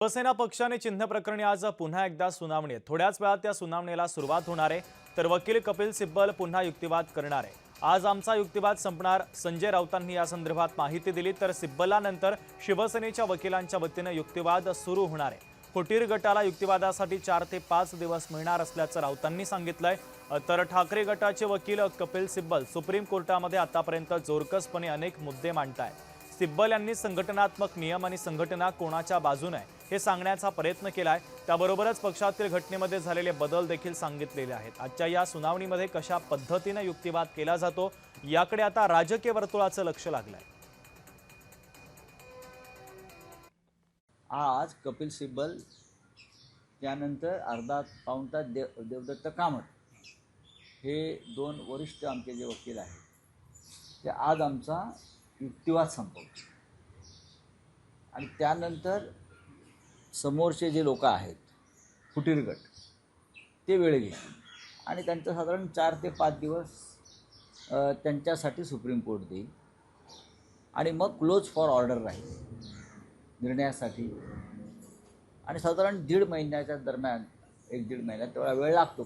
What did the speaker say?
शिवसेना पक्षाने चिन्ह प्रकरणी आज पुन्हा एकदा सुनावणी आहे। थोड्याच वेळात त्या सुनावणीला सुरुवात होणार आहे। तर वकील कपिल सिब्बल पुन्हा युक्तिवाद करणार आहे। आज आमचा युक्तिवाद संपणार, संजय राऊतांनी या संदर्भात माहिती दिली। तर सिब्बलानंतर शिवसेनेच्या वकिलांच्या वतीने युक्तिवाद सुरू होणार आहे। फुटीर गटाला युक्तिवादासाठी 4 ते 5 दिवस मिळणार असल्याचं राऊतांनी सांगितलंय। तर ठाकरे गटाचे वकील कपिल सिब्बल सुप्रीम कोर्टामध्ये आतापर्यंत जोरकसपणे अनेक मुद्दे मांडतायत। सिब्बल यांनी संघटनात्मक नियम आणि संघटना कोणाच्या बाजूने आहे हे सांगण्याचा प्रयत्न केलाय। त्याबरोबरच पक्षातील घटनेमध्ये झालेले बदल देखील सांगितलेले आहेत। आजच्या या सुनावणीमध्ये कशा पद्धतीने युक्तिवाद केला जातो याकडे आता राजकीय वर्तुळाचं लक्ष लागलंय। आज कपिल सिब्बल त्यानंतर अर्धा पाऊण तास देवदत्त कामत हे दोन वरिष्ठ आमचे जे वकील आहेत ते आज आमचा युक्तिवाद संपवतील आणि त्यानंतर समोरचे जे लोक आहेत फुटीर गट ते वेळ घेतील आणि त्यांचं साधारण 4 ते 5 दिवस त्यांच्यासाठी सुप्रीम कोर्ट देईल आणि मग क्लोज फॉर ऑर्डर राहील निर्णयासाठी आणि साधारण 1.5 महिन्याच्या दरम्यान 1-1.5 महिन्यात तेवढा वेळ लागतो